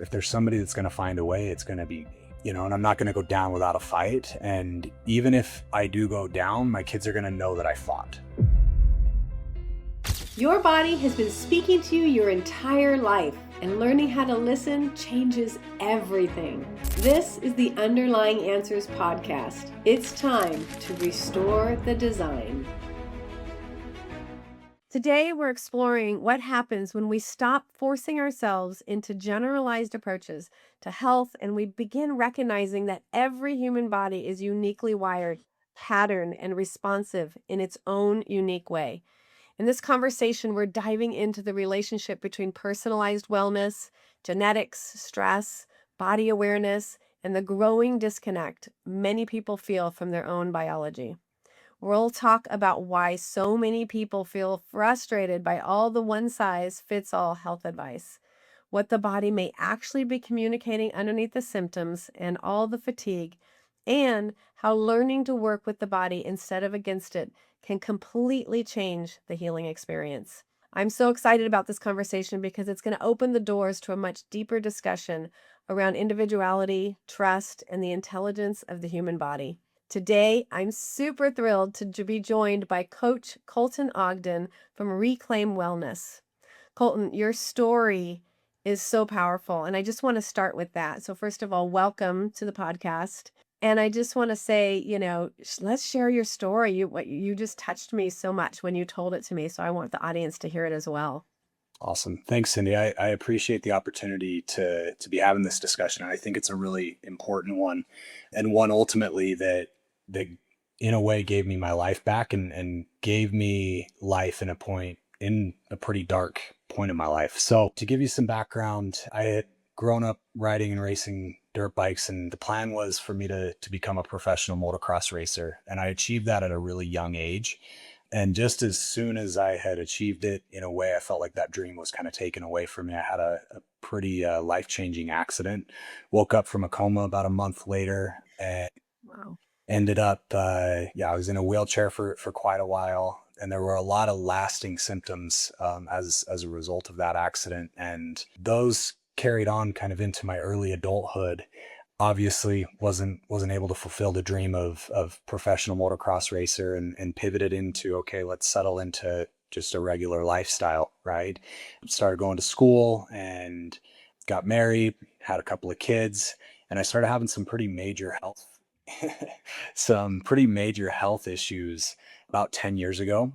If there's somebody that's going to find a way, it's going to be me, and I'm not going to go down without a fight. And even if I do go down, my kids are going to know that I fought. Your body has been speaking to you your entire life, and learning how to listen changes everything. This is the Underlying Answers podcast. It's time to restore the design. Today, we're exploring what happens when we stop forcing ourselves into generalized approaches to health and we begin recognizing that every human body is uniquely wired, patterned, and responsive in its own unique way. In this conversation, we're diving into the relationship between personalized wellness, genetics, stress, body awareness, and the growing disconnect many people feel from their own biology. We'll talk about why so many people feel frustrated by all the one-size-fits-all health advice, what the body may actually be communicating underneath the symptoms and all the fatigue, and how learning to work with the body instead of against it can completely change the healing experience. I'm so excited about this conversation because it's going to open the doors to a much deeper discussion around individuality, trust, and the intelligence of the human body. Today, I'm super thrilled to be joined by Coach Colton Ogden from Reclaim Wellness. Colton, your story is so powerful, and I just want to start with that. So first of all, welcome to the podcast. And I just want to say, let's share your story. You just touched me so much when you told it to me, so I want the audience to hear it as well. Awesome. Thanks, Cindy. I appreciate the opportunity to be having this discussion. I think it's a really important one, and one ultimately that in a way gave me my life back and gave me life in a pretty dark point in my life. So to give you some background, I had grown up riding and racing dirt bikes, and the plan was for me to become a professional motocross racer. And I achieved that at a really young age. And just as soon as I had achieved it, in a way, I felt like that dream was kind of taken away from me. I had a pretty life-changing accident, woke up from a coma about a month later, and Wow. ended up, I was in a wheelchair for quite a while. And there were a lot of lasting symptoms as a result of that accident. And those carried on kind of into my early adulthood. Obviously wasn't able to fulfill the dream of professional motocross racer, and pivoted into, okay, let's settle into just a regular lifestyle, right? Started going to school and got married, had a couple of kids, and I started having some pretty major health issues about 10 years ago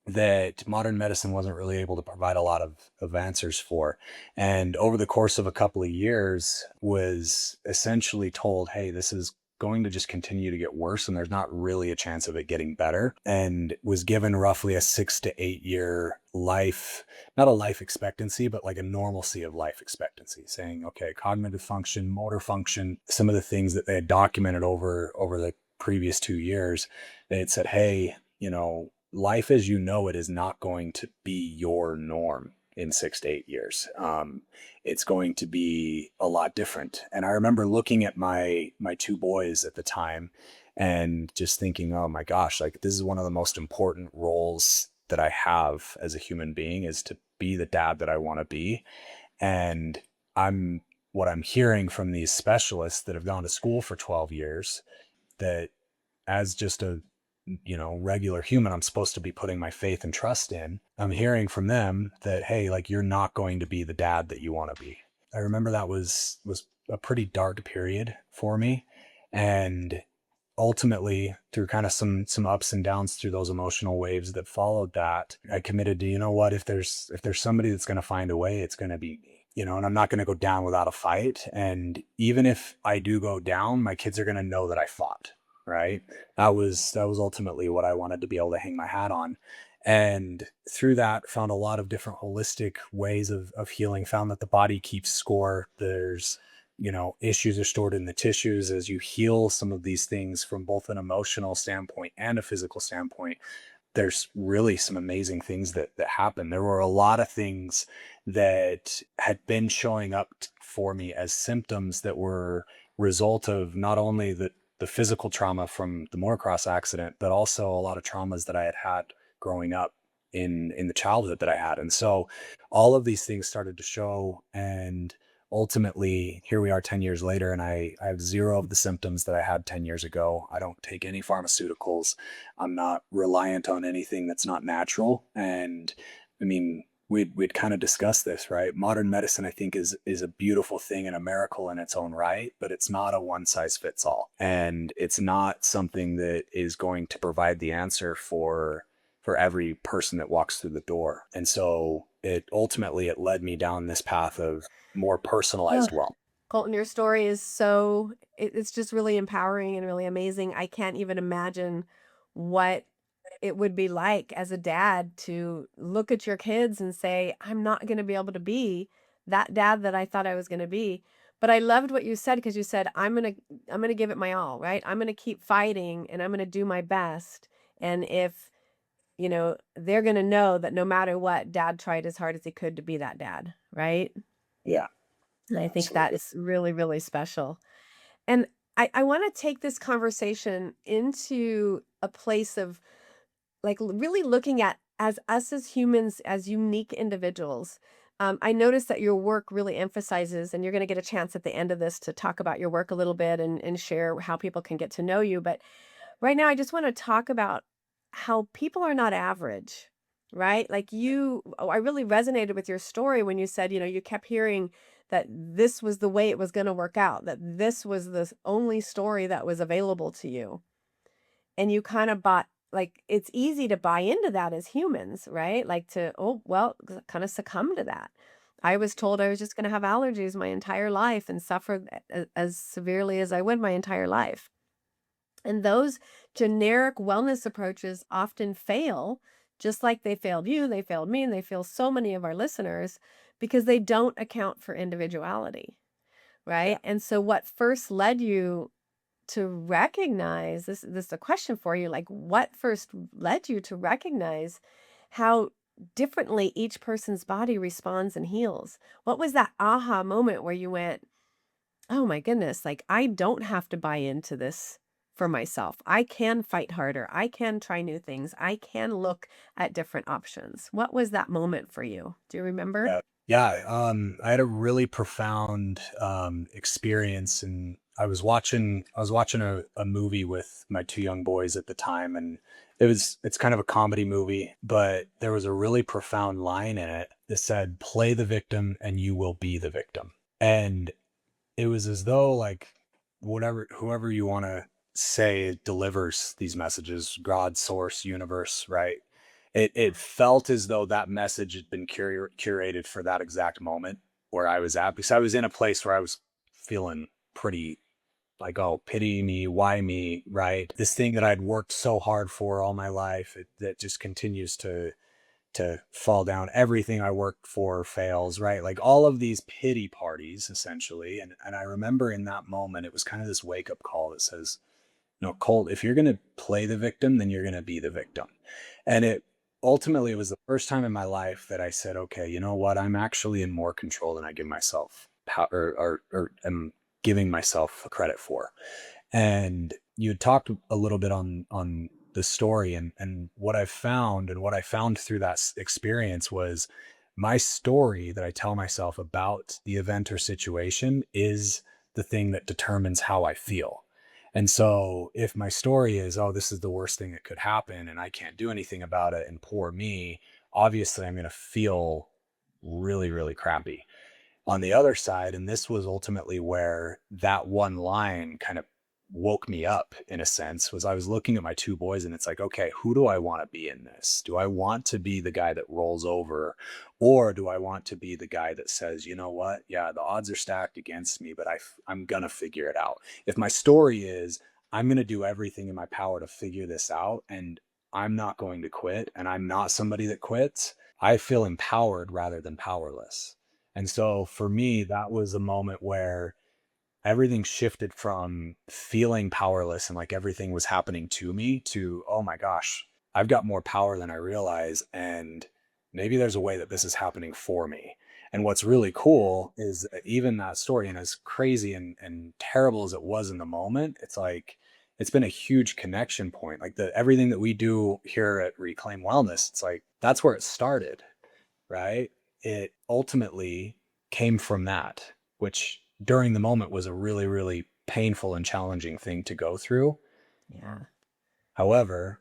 that modern medicine wasn't really able to provide a lot of answers for. And over the course of a couple of years was essentially told, hey, this is going to just continue to get worse, and there's not really a chance of it getting better. And was given roughly a 6 to 8 year life, not a life expectancy, but like a normalcy of life expectancy, saying, okay, cognitive function, motor function, some of the things that they had documented over the previous 2 years, they had said, hey, life as you know it is not going to be your norm in 6 to 8 years. It's going to be a lot different. And I remember looking at my two boys at the time and just thinking, oh my gosh, like this is one of the most important roles that I have as a human being, is to be the dad that I want to be. And what I'm hearing from these specialists that have gone to school for 12 years, that as just a regular human, I'm supposed to be putting my faith and trust in. I'm hearing from them that, hey, like you're not going to be the dad that you want to be. I remember that was a pretty dark period for me. And ultimately, through kind of some ups and downs through those emotional waves that followed that, I committed to, what, if there's somebody that's going to find a way, it's going to be me. And I'm not going to go down without a fight. And even if I do go down, my kids are going to know that I fought. Right. That was ultimately what I wanted to be able to hang my hat on. And through that, found a lot of different holistic ways of healing, found that the body keeps score. There's, issues are stored in the tissues. As you heal some of these things from both an emotional standpoint and a physical standpoint, there's really some amazing things that happen. There were a lot of things that had been showing up for me as symptoms that were result of not only the physical trauma from the motocross accident, but also a lot of traumas that I had had growing up in the childhood that I had. And so all of these things started to show. And ultimately, here we are 10 years later, and I have zero of the symptoms that I had 10 years ago. I don't take any pharmaceuticals. I'm not reliant on anything that's not natural. And I mean, we'd kind of discussed this, right? Modern medicine, I think, is a beautiful thing and a miracle in its own right, but it's not a one size fits all, and it's not something that is going to provide the answer for every person that walks through the door. And so it led me down this path of more personalized wellness. Colton, your story is so it's just really empowering and really amazing. I can't even imagine what it would be like as a dad to look at your kids and say, I'm not going to be able to be that dad that I thought I was going to be. But I loved what you said because you said, I'm going to give it my all, right? I'm going to keep fighting and I'm going to do my best. And if, they're going to know that no matter what, dad tried as hard as he could to be that dad, right? Yeah, And I think that absolutely. is really, really special. And I want to take this conversation into a place of like really looking at as us as humans, as unique individuals. I noticed that your work really emphasizes, and you're going to get a chance at the end of this to talk about your work a little bit and share how people can get to know you. But right now, I just want to talk about how people are not average, right? I really resonated with your story when you said, you kept hearing that this was the way it was going to work out, that this was the only story that was available to you. And you kind of bought, like, it's easy to buy into that as humans, right? Like to, oh, well, kind of succumb to that. I was told I was just going to have allergies my entire life and suffer as severely as I would my entire life. And those generic wellness approaches often fail, just like they failed you, they failed me, and they fail so many of our listeners because they don't account for individuality, Yeah. right? And so, what first led you to recognize this is a question for you, like, what first led you to recognize how differently each person's body responds and heals? What was that aha moment where you went, oh my goodness, like I don't have to buy into this for myself. I can fight harder. I can try new things. I can look at different options. What was that moment for you? Do you remember? Yeah, I had a really profound experience, and I was watching a movie with my two young boys at the time, and it's kind of a comedy movie, but there was a really profound line in it that said, "Play the victim, and you will be the victim." And it was as though, like, whoever you want to say delivers these messages, God, source, universe, right? It felt as though that message had been curated for that exact moment where I was at, because I was in a place where I was feeling pretty like, oh, pity me, why me, right? This thing that I'd worked so hard for all my life, that just continues to fall down. Everything I worked for fails, right? Like all of these pity parties, essentially. And I remember in that moment, it was kind of this wake up call that says, no, Colt, if you're going to play the victim, then you're going to be the victim. And it was the first time in my life that I said, okay, you know what? I'm actually in more control than I give myself or am giving myself credit for. And you had talked a little bit on the story, and what I found through that experience was my story that I tell myself about the event or situation is the thing that determines how I feel. And so if my story is, oh, this is the worst thing that could happen and I can't do anything about it and poor me, obviously I'm going to feel really, really crappy. On the other side, and this was ultimately where that one line kind of woke me up in a sense, was I was looking at my two boys and it's like, okay, who do I want to be in this? Do I want to be the guy that rolls over, or do I want to be the guy that says, you know what? Yeah, the odds are stacked against me, but I'm going to figure it out. If my story is, I'm going to do everything in my power to figure this out, and I'm not going to quit, and I'm not somebody that quits, I feel empowered rather than powerless. And so for me, that was a moment where everything shifted from feeling powerless and like everything was happening to me to, oh my gosh, I've got more power than I realize. And maybe there's a way that this is happening for me. And what's really cool is that even that story, and as crazy and terrible as it was in the moment, it's like, it's been a huge connection point. Like everything that we do here at Reclaim Wellness, it's like, that's where it started, right? It ultimately came from that. which during the moment was a really, really painful and challenging thing to go through. Yeah. However,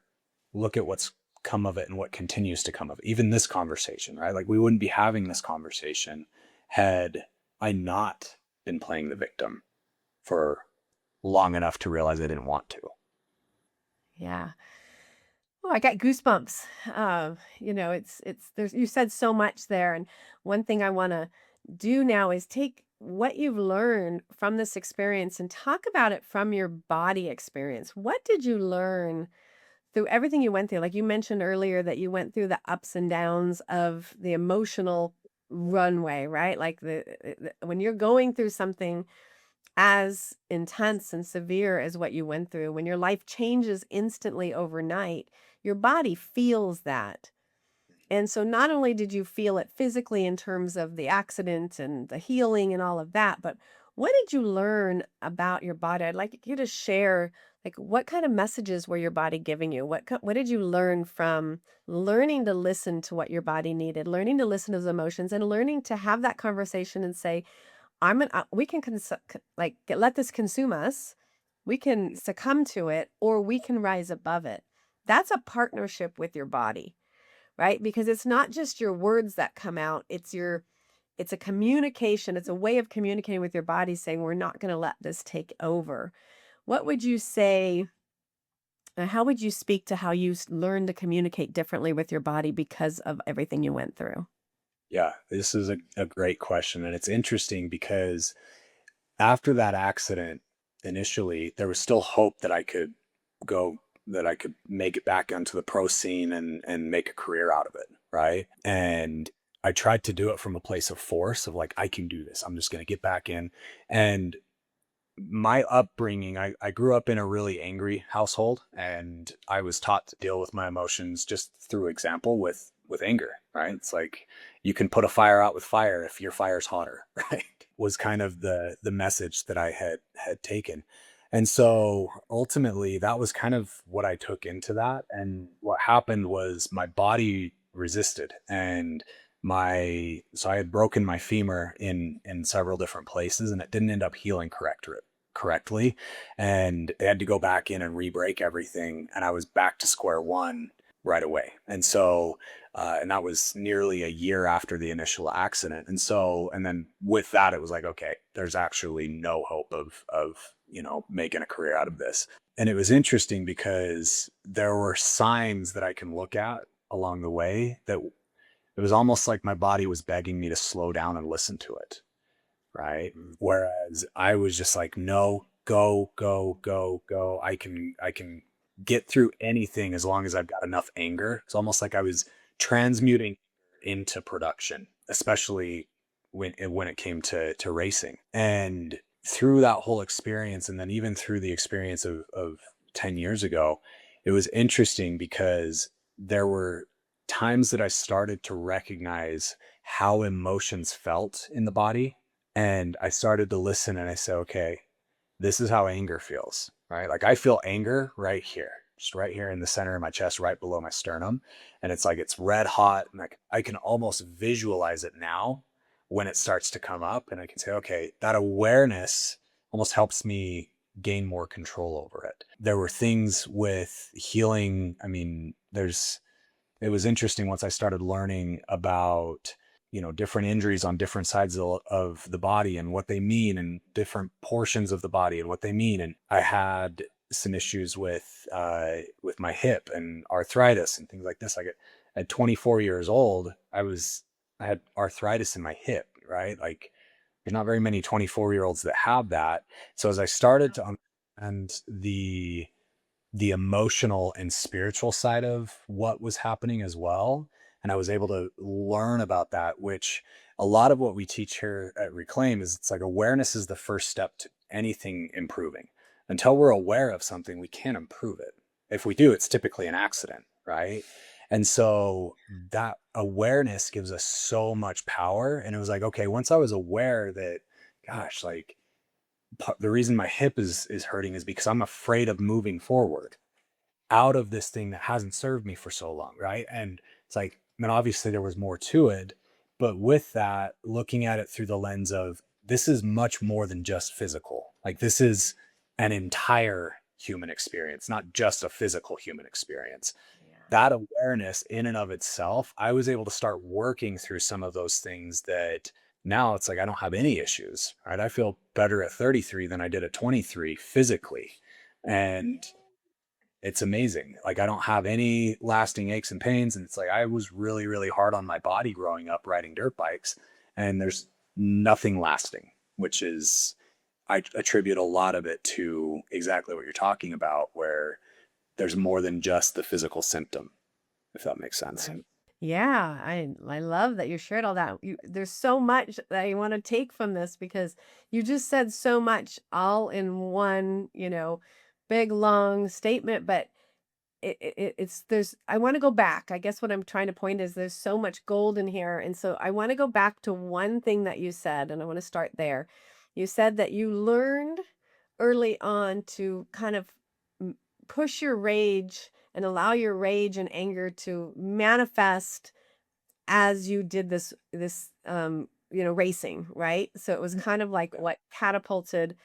look at what's come of it and what continues to come of it. Even this conversation, right? Like we wouldn't be having this conversation had I not been playing the victim for long enough to realize I didn't want to. Yeah. Oh, I got goosebumps. It's there's you said so much there, and one thing I want to do now is take what you've learned from this experience and talk about it from your body experience. What did you learn through everything you went through? Like you mentioned earlier that you went through the ups and downs of the emotional runway, right? Like when you're going through something as intense and severe as what you went through, when your life changes instantly overnight, your body feels that. And so not only did you feel it physically in terms of the accident and the healing and all of that, but what did you learn about your body? I'd like you to share like what kind of messages were your body giving you? What did you learn from learning to listen to what your body needed, learning to listen to those emotions and learning to have that conversation and say, we can let this consume us. We can succumb to it or we can rise above it. That's a partnership with your body, right? Because it's not just your words that come out, it's a communication, it's a way of communicating with your body saying we're not going to let this take over. What would you say how would you speak to how you learn to communicate differently with your body because of everything you went through? Yeah, this is a great question. And it's interesting because after that accident, initially, there was still hope that I could go, that I could make it back onto the pro scene and make a career out of it. Right. And I tried to do it from a place of force of like, I can do this. I'm just going to get back in. And my upbringing, I grew up in a really angry household and I was taught to deal with my emotions just through example with anger, right? It's like you can put a fire out with fire if your fire's hotter, right? Was kind of the message that I had taken. And so ultimately that was kind of what I took into that. And what happened was my body resisted and my so I had broken my femur in several different places and it didn't end up healing correctly, and they had to go back in and re-break everything, and I was back to square one right away. And so and that was nearly a year after the initial accident. And so and then with that it was like, okay, there's actually no hope of making a career out of this. And it was interesting because there were signs that I can look at along the way that it was almost like my body was begging me to slow down and listen to it, right? Whereas I was just like, no, go, go, go, go. I can get through anything as long as I've got enough anger. It's almost like I was transmuting into production, especially when it came to racing. And through that whole experience, and then even through the experience of 10 years ago, it was interesting because there were times that I started to recognize how emotions felt in the body, and I started to listen and I said, okay, this is how anger feels, right? Like I feel anger right here, just right here in the center of my chest, right below my sternum. And it's like it's red hot. And like I can almost visualize it now when it starts to come up. And I can say, okay, that awareness almost helps me gain more control over it. There were things with healing. I mean, it was interesting once I started learning about different injuries on different sides of the body and what they mean and different portions of the body and what they mean. And I had some issues with my hip and arthritis and things like this. Like at 24 years old, I had arthritis in my hip, right? Like there's not very many 24-year-olds that have that. So as I started to understand the emotional and spiritual side of what was happening as well. And I was able to learn about that, which a lot of what we teach here at Reclaim is it's like awareness is the first step to anything improving. Until we're aware of something, we can't improve it. If we do, it's typically an accident, right? And so that awareness gives us so much power. And it was like, okay, once I was aware that, gosh, like the reason my hip is hurting is because I'm afraid of moving forward out of this thing that hasn't served me for so long, right? And it's like, I mean, obviously there was more to it, but with that, looking at it through the lens of this is much more than just physical. Like this is an entire human experience, not just a physical human experience. Yeah. That awareness in and of itself, I was able to start working through some of those things that now it's like I don't have any issues, right? I feel better at 33 than I did at 23 physically. And it's amazing. Like I don't have any lasting aches and pains. And it's like I was really, really hard on my body growing up riding dirt bikes, and there's nothing lasting, which is, I attribute a lot of it to exactly what you're talking about, where there's more than just the physical symptom, if that makes sense. Right. Yeah, I love that you shared all that. There's so much that I want to take from this because you just said so much all in one, big long statement, but it's there's I want to go back. I guess what I'm trying to point is there's so much gold in here. And so I want to go back to one thing that you said, and I want to start there. You said that you learned early on to kind of m- push your rage and allow your rage and anger to manifest as you did this racing, right? So it was kind of like what catapulted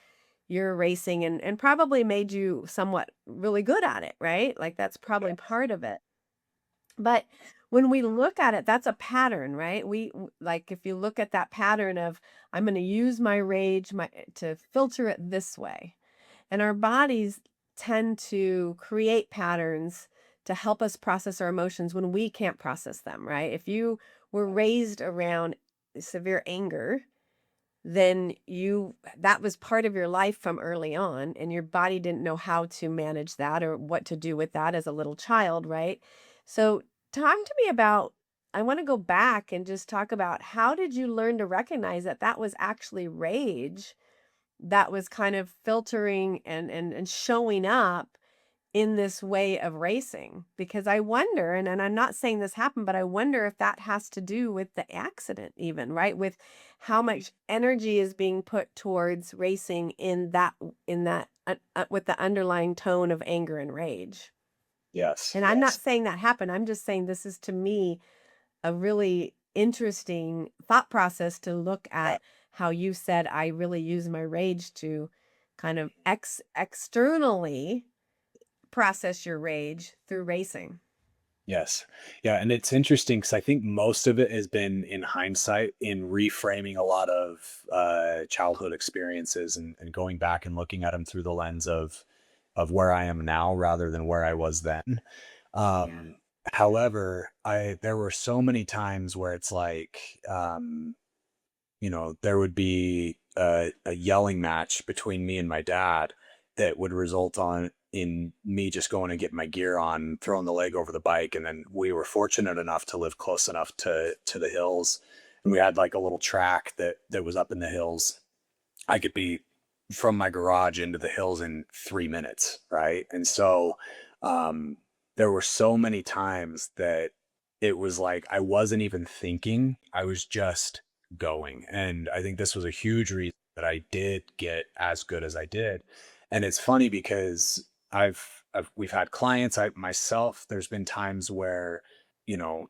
your racing and probably made you somewhat really good at it, right? Like that's probably part of it. But when we look at it, that's a pattern, right? Like if you look at that pattern of I'm going to use my rage to filter it this way. And our bodies tend to create patterns to help us process our emotions when we can't process them, right? If you were raised around severe anger, then that was part of your life from early on, and your body didn't know how to manage that or what to do with that as a little child, right? So talk to me about, I want to go back and just talk about how did you learn to recognize that that was actually rage that was kind of filtering and showing up in this way of racing? Because I wonder, and I'm not saying this happened, but I wonder if that has to do with the accident, even, right? With how much energy is being put towards racing in that with the underlying tone of anger and rage. Yes. And I'm not saying that happened. I'm just saying this is to me a really interesting thought process to look at how you said I really use my rage to kind of externally process your rage through racing. Yes. Yeah. And it's interesting because I think most of it has been in hindsight in reframing a lot of childhood experiences and going back and looking at them through the lens of where I am now rather than where I was then. Yeah. Um, However, there were so many times where it's like, there would be a yelling match between me and my dad that would result on in me just going and getting my gear on, throwing the leg over the bike, and then we were fortunate enough to live close enough to the hills, and we had like a little track that was up in the hills. I could be from my garage into the hills in 3 minutes, right? And so um, there were so many times that it was like I wasn't even thinking, I was just going. And I think this was a huge reason that I did get as good as I did. And it's funny because we've had clients, I myself, there's been times where,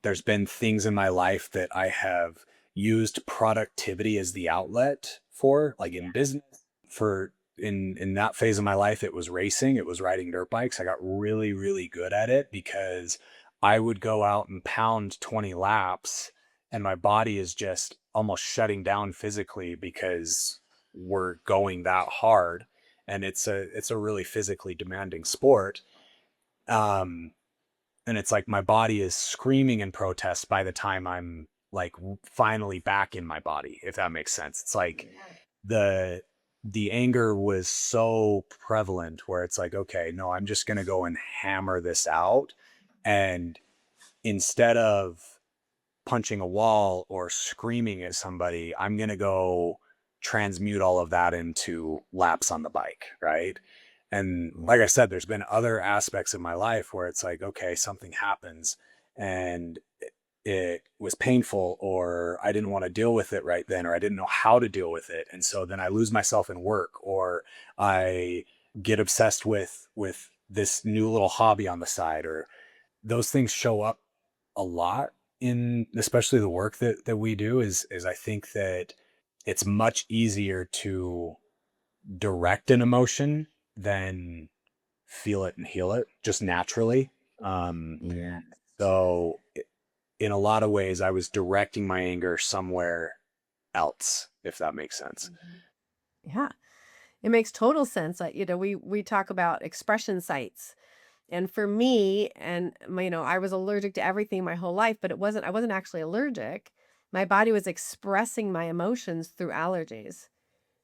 there's been things in my life that I have used productivity as the outlet for, like in Yeah. business. For in that phase of my life, it was racing, it was riding dirt bikes. I got really, really good at it because I would go out and pound 20 laps, and my body is just almost shutting down physically because we're going that hard, and it's a really physically demanding sport. Um, and it's like my body is screaming in protest by the time I'm like finally back in my body, if that makes sense. It's like Yeah. the the anger was so prevalent where it's like, okay, no, I'm just going to go and hammer this out, and instead of punching a wall or screaming at somebody, I'm going to go transmute all of that into laps on the bike, right? And like I said, there's been other aspects of my life where it's like, okay, something happens and it was painful, or I didn't want to deal with it right then, or I didn't know how to deal with it. And so then I lose myself in work, or I get obsessed with this new little hobby on the side, or those things show up a lot in especially the work that we do. Is I think that it's much easier to direct an emotion than feel it and heal it just naturally. Um, Yeah. so in a lot of ways, I was directing my anger somewhere else, if that makes sense. Mhm. Yeah. It makes total sense. We talk about expression sites. And for me, I was allergic to everything my whole life, but I wasn't actually allergic. My body was expressing my emotions through allergies.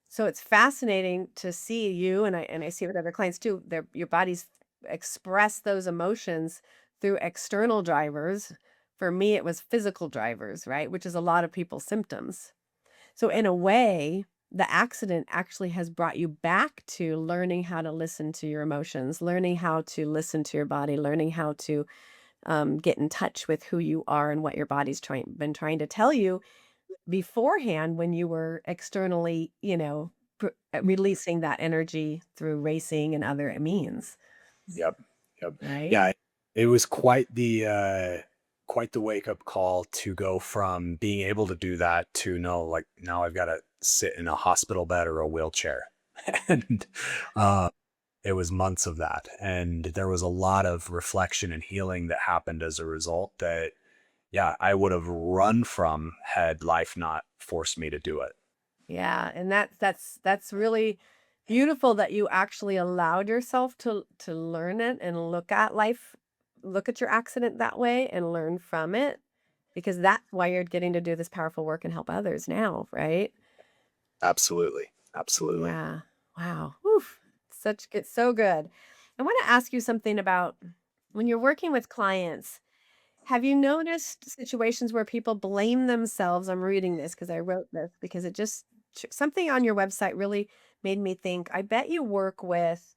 So it's fascinating to see you, and I see it with other clients too. Your bodies express those emotions through external drivers. For me, it was physical drivers, right? Which is a lot of people's symptoms. So in a way, the accident actually has brought you back to learning how to listen to your emotions, learning how to listen to your body, learning how to get in touch with who you are and what your body's been trying to tell you beforehand when you were externally, releasing that energy through racing and other means, Yep. Yep. right? Yeah. It was quite the wake up call to go from being able to do that to no, like now I've got to sit in a hospital bed or a wheelchair. And uh, it was months of that. And there was a lot of reflection and healing that happened as a result that, yeah, I would have run from had life not forced me to do it. Yeah, and that's really beautiful that you actually allowed yourself to learn it and look at your accident that way and learn from it because that's why you're getting to do this powerful work and help others now, right? Absolutely. Absolutely. Yeah. Wow. Oof. It's so good. I want to ask you something about when you're working with clients. Have you noticed situations where people blame themselves? I'm reading this because I wrote this because something on your website really made me think. I bet you work with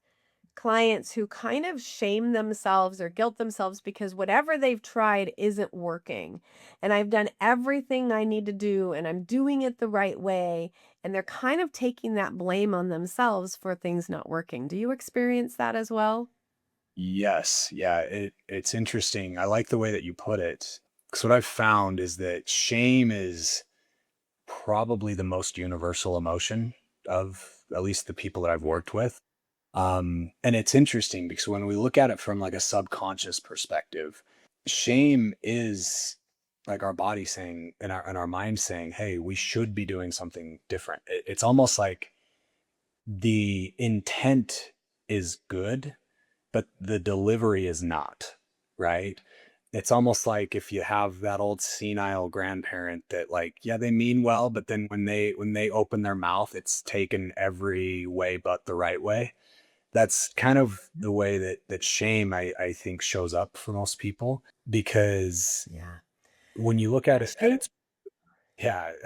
clients who kind of shame themselves or guilt themselves because whatever they've tried isn't working. And I've done everything I need to do and I'm doing it the right way. And they're kind of taking that blame on themselves for things not working. Do you experience that as well? Yes. Yeah. It's interesting. I like the way that you put it. Because what I've found is that shame is probably the most universal emotion of at least the people that I've worked with. And it's interesting because when we look at it from like a subconscious perspective, shame is like our body saying and our mind saying, "Hey, we should be doing something different." It's almost like the intent is good, but the delivery is not, right? It's almost like if you have that old senile grandparent that like, yeah, they mean well, but then when they open their mouth, it's taken every way but the right way. That's kind of Mhm. the way that shame I think shows up for most people because Yeah. when you look Yeah. at it at Shame.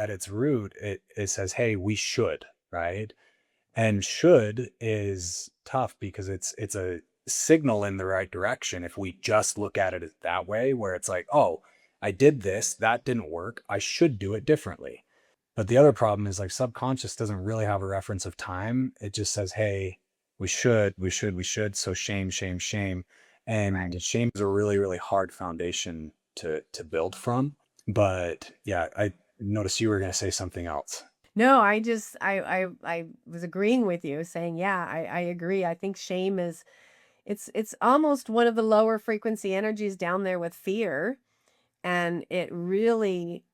its root, it says, "Hey, we should," right? And should is tough because it's a signal in the right direction if we just look at it that way, where it's like, oh, I did this, that didn't work. I should do it differently. But the other problem is like subconscious doesn't really have a reference of time. It just says, hey, we should, we should, we should. So shame, shame, shame. And Right. shame is a really, really hard foundation to build from. But yeah, I noticed you were gonna say something else. No, I was agreeing with you saying, yeah, I agree. I think shame is it's almost one of the lower frequency energies down there with fear. And it really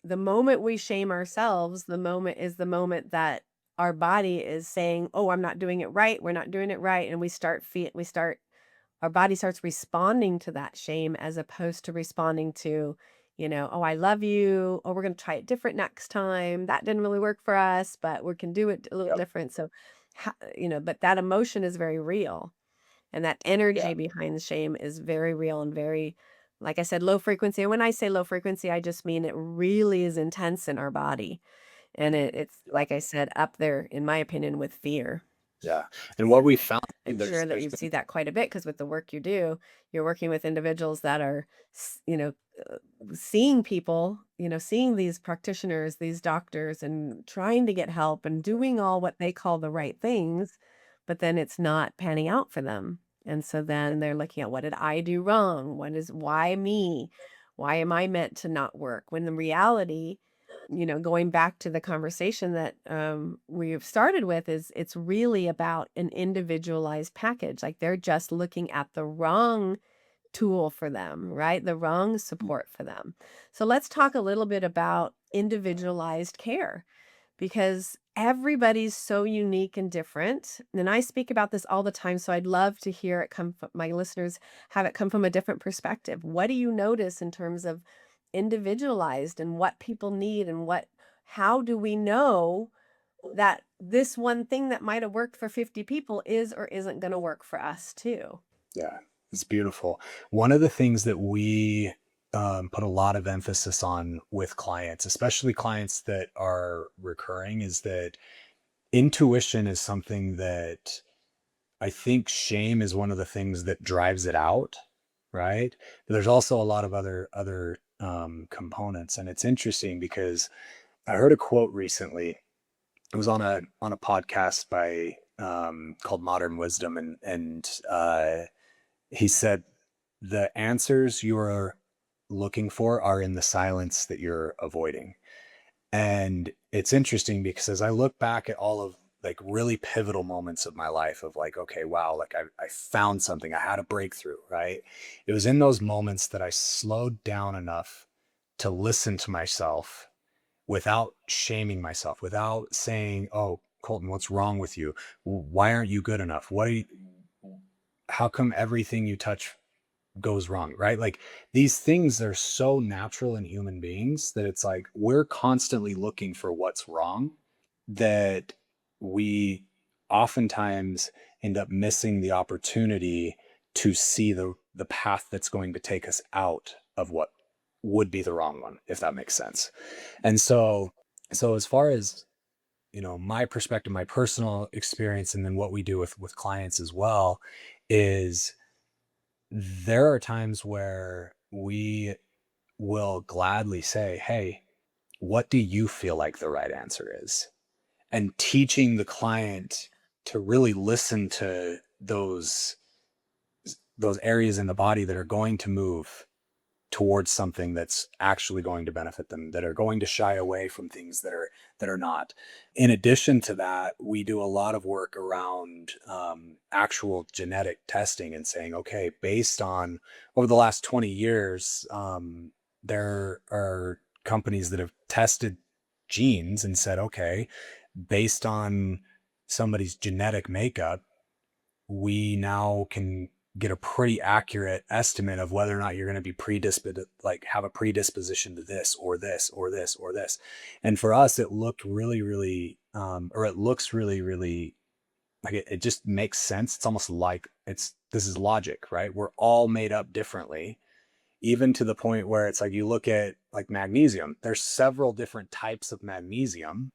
the moment we shame ourselves, the moment that our body is saying, "Oh, I'm not doing it right. We're not doing it right." And we start our body starts responding to that shame as opposed to responding to, "Oh, I love you. Oh, we're going to try it different next time. That didn't really work for us, but we can do it a little Yep. different." So, but that emotion is very real. And that Yeah. energy behind the shame is very real and very, like I said, low frequency. And when I say low frequency, I just mean it really is intense in our body. And it's, Yeah. like I said, up there, in my opinion, with fear. Yeah. And what we found, I'm sure that there's you been see that quite a bit because with the work you do, you're working with individuals that are, s- you know, uh, seeing people, seeing these practitioners, these doctors, and trying to get help and doing all what they call the right things, but then it's not panning out for them. And so then they're looking at what did I do wrong? Why me? Why am I meant to not work? When the reality going back to the conversation that we've started with, is it's really about an individualized package. Like they're just looking at the wrong tool for them, right? The wrong support for them. So let's talk a little bit about individualized care, because everybody's so unique and different. And I speak about this all the time, so I'd love to hear it come from my listeners, have it come from a different perspective. What do you notice in terms of individualized and what people need, and how do we know that this one thing that might have worked for 50 people is or isn't going to work for us too? Yeah, it's beautiful. One of the things that we put a lot of emphasis on with clients, especially clients that are recurring, is that intuition is something that I think shame is one of the things that drives it out, right? But there's also a lot of other components, and it's interesting because I heard a quote recently. It was on a podcast by called Modern Wisdom, and he said the answers you are looking for are in the silence that you're avoiding. And it's interesting because as I look back at all of like really pivotal moments of my life of like, okay, wow, like I found something, I had a breakthrough, right? It was in those moments that I slowed down enough to listen to myself without shaming myself, without saying, oh, Colton, what's wrong with you? Why aren't you good enough? How come everything you touch goes wrong, right? Like these things are so natural in human beings that it's like we're constantly looking for what's wrong, that we oftentimes end up missing the opportunity to see the path that's going to take us out of what would be the wrong one, if that makes sense. And so as far as my perspective, my personal experience, and then what we do with clients as well, is there are times where we will gladly say, hey, what do you feel like the right answer is? And teaching the client to really listen to those areas in the body that are going to move towards something that's actually going to benefit them, that are going to shy away from things that are not. In addition to that, we do a lot of work around actual genetic testing and saying, okay, based on over the last 20 years, there are companies that have tested genes and said, okay, based on somebody's genetic makeup, we now can get a pretty accurate estimate of whether or not you're going to be predisposed, like have a predisposition to this or this or this or this. And for us, it looked really, really, or it looks really, really like it just makes sense. It's almost like this is logic, right? We're all made up differently, even to the point where it's like you look at like magnesium, there's several different types of magnesium,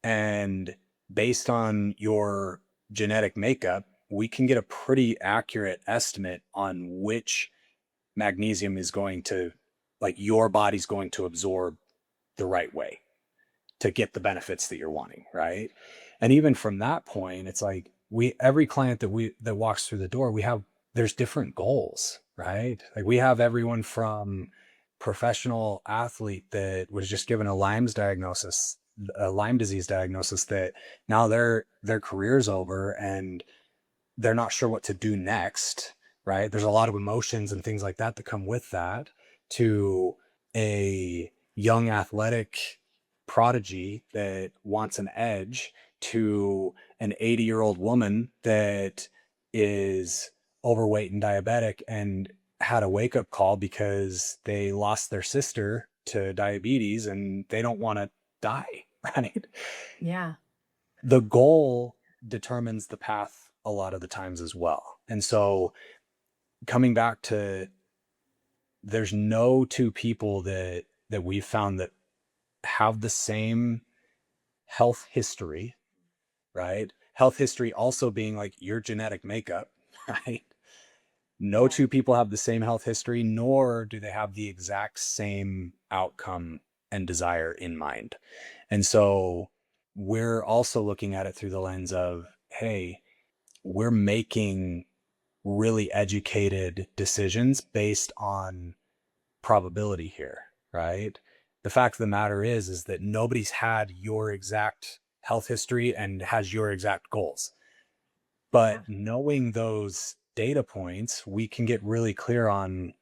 and based on your genetic makeup, we can get a pretty accurate estimate on which magnesium is going to, like, your body's going to absorb the right way to get the benefits that you're wanting, right? And even from that point, it's like every client that walks through the door, there's different goals, right? Like we have everyone from professional athlete that was just given a Lyme disease diagnosis, that now their career's over and they're not sure what to do next, right? There's a lot of emotions and things like that that come with that, to a young athletic prodigy that wants an edge, to an 80-year-old woman that is overweight and diabetic and had a wake up call because they lost their sister to diabetes and they don't want to die, right? Yeah. The goal determines the path a lot of the times as well. And so coming back to, there's no two people that we've found that have the same health history, right? Health history also being like your genetic makeup, right? No Right. two people have the same health history, nor do they have the exact same outcome and desire in mind. And so we're also looking at it through the lens of, hey, we're making really educated decisions based on probability here, right? The fact of the matter is that nobody's had your exact health history and has your exact goals. Yeah. But knowing those data points, we can get really clear on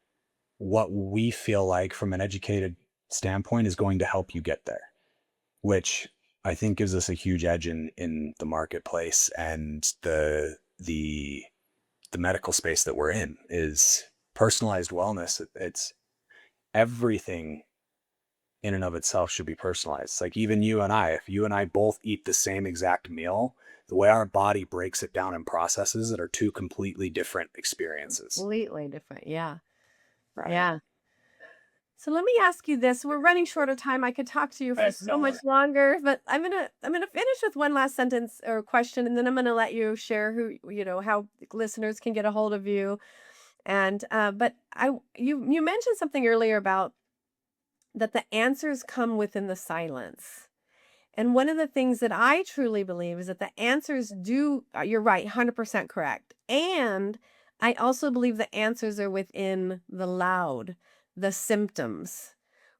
what we feel like from an educated standpoint is going to help you get there, which I think gives us a huge edge in the marketplace and the medical space that we're in is personalized wellness. It's everything in and of itself should be personalized. Like even you and I, if you and I both eat the same exact meal, the way our body breaks it down and processes it are two completely different experiences. Completely different. Yeah. Right. Yeah. So let me ask you this. We're running short of time. I could talk to you for Right. so No much worries. longer, but I'm gonna finish with one last sentence or question, and then I'm gonna let you share how listeners can get a hold of you. And but you mentioned something earlier about that the answers come within the silence. And one of the things that I truly believe is that the answers do, you're right, 100% correct. And I also believe the answers are within the loud, the symptoms,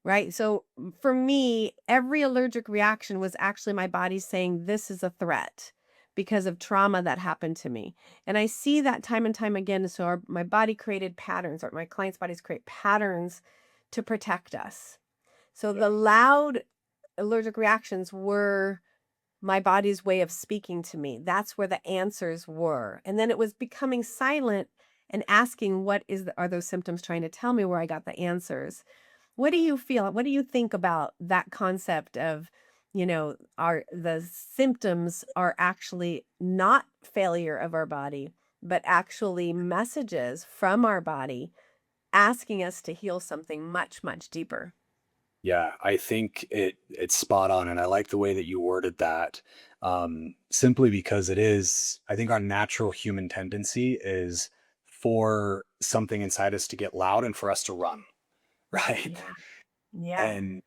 right? So for me, every allergic reaction was actually my body saying, this is a threat because of trauma that happened to me. And I see that time and time again. So my body created patterns, or my clients' bodies create patterns to protect us. So Yeah. the loud allergic reactions were my body's way of speaking to me. That's where the answers were. And then it was becoming silent and asking are those symptoms trying to tell me, where I got the answers. What do you feel? What do you think about that concept of, are the symptoms are actually not failure of our body, but actually messages from our body asking us to heal something much, much deeper? Yeah, I think it's spot on, and I like the way that you worded that. Simply because it is, I think our natural human tendency is for something inside us to get loud and for us to run, right? Yeah. Yeah. And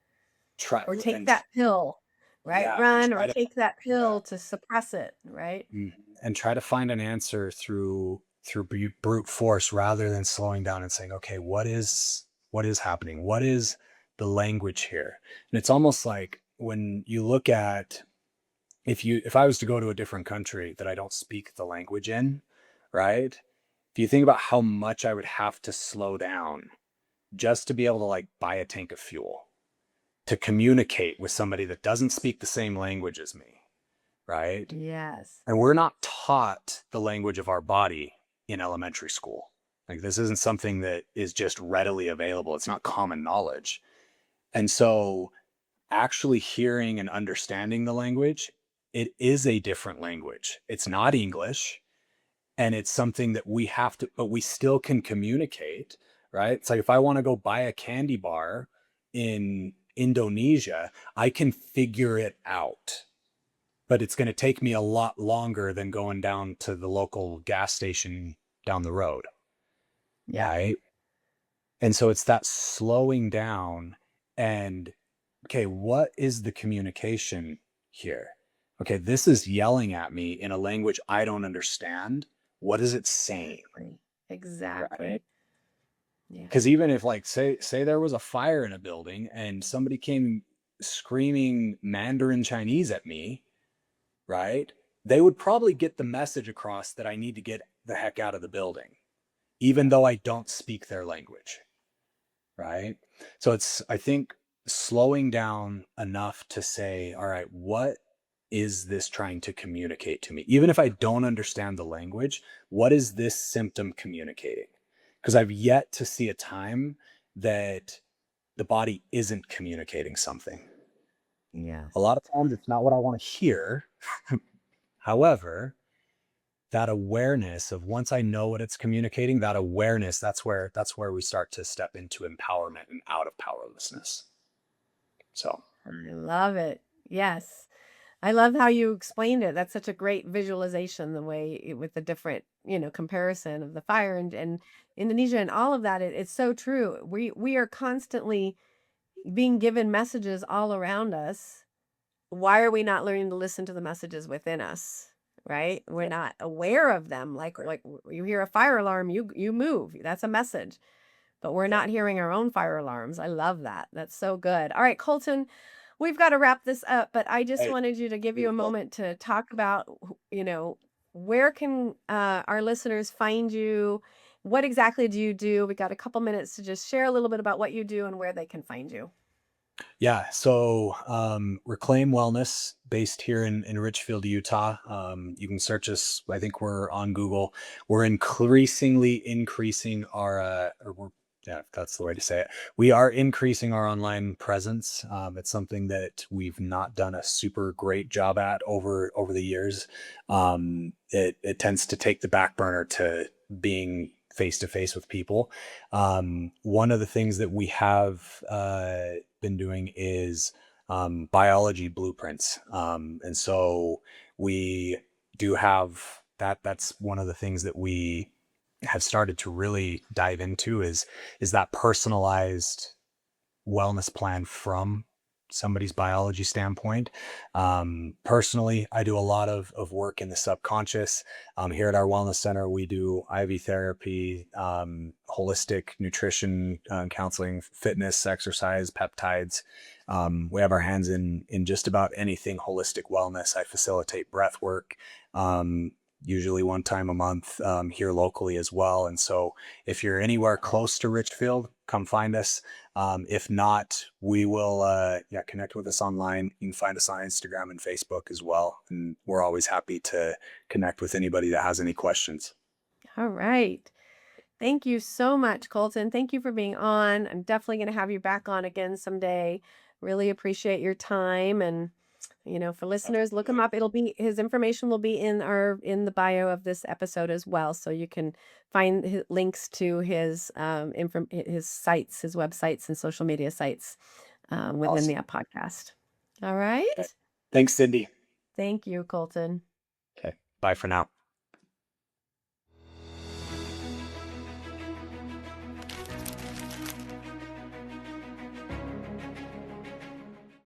try Or take and that pill, right? yeah, and Run or try to take that yeah, pill to suppress it, right? and try to find an answer through brute force rather than slowing down and saying, okay, what is happening? What is the language here? And it's almost like when you look at if I was to go to a different country that I don't speak the language in, right? If you think about how much I would have to slow down just to be able to like buy a tank of fuel, to communicate with somebody that doesn't speak the same language as me, right? Yes. And we're not taught the language of our body in elementary school. Like this isn't something that is just readily available. It's not common knowledge. And so actually hearing and understanding the language, it is a different language. It's not English, and it's something that we have to, but we still can communicate, right? It's like if I want to go buy a candy bar in Indonesia, I can figure it out, but it's going to take me a lot longer than going down to the local gas station down the road, Yeah. right? And so it's that slowing down and okay, what is the communication here? Okay, this is yelling at me in a language I don't understand. What is it saying? Exactly. Right? Exactly. Yeah. Because even if like say there was a fire in a building and somebody came screaming Mandarin Chinese at me, right? They would probably get the message across that I need to get the heck out of the building, even though I don't speak their language, right? So it's, I think, slowing down enough to say, all right, what is this trying to communicate to me? Even if I don't understand the language, what is this symptom communicating? Because I've yet to see a time that the body isn't communicating something. A Yes. lot of times it's not what I want to hear. However, that awareness of once I know what it's communicating, that awareness, that's where we start to step into empowerment and out of powerlessness. So I love it. Yes. I love how you explained it. That's such a great visualization, the way with the different, comparison of the fire and Indonesia and all of that. It's so true. We are constantly being given messages all around us. Why are we not learning to listen to the messages within us? Right? We're yeah, not aware of them. Like you hear a fire alarm, you move. That's a message. but we're not hearing our own fire alarms. I love that. That's so good. All right, Colton, we've got to wrap this up, but I just Hey, wanted you to give you a beautiful. moment to talk about, where can our listeners find you? What exactly do you do? We got a couple minutes to just share a little bit about what you do and where they can find you. Yeah. So, Reclaim Wellness, based here in Richfield, Utah. You can search us. I think we're on Google. We're increasingly increasing our, yeah, if that's the way to say it. We are increasing our online presence. It's something that we've not done a super great job at over the years. It tends to take the back burner to being face to face with people. One of the things that we have been doing is biology blueprints. And so we do have that. That's one of the things that we have started to really dive into is that personalized wellness plan from somebody's biology standpoint. Personally, I do a lot of work in the subconscious. Here at our wellness center, we do IV therapy, holistic nutrition, counseling, fitness, exercise, peptides. We have our hands in just about anything holistic wellness. I facilitate breath work. Usually one time a month here locally as well. And so if you're anywhere close to Richfield, come find us. If not, we will connect with us online. You can find us on Instagram and Facebook as well. And we're always happy to connect with anybody that has any questions. All right. Thank you so much, Colton. Thank you for being on. I'm definitely going to have you back on again someday. Really appreciate your time. And, for listeners, look him Absolutely. up. His information will be in the bio of this episode as well. So you can find links to his sites, his websites and social media sites within the Awesome. podcast. All right. Okay. Thanks, Cindy. Thank you, Colton. Okay. Bye for now.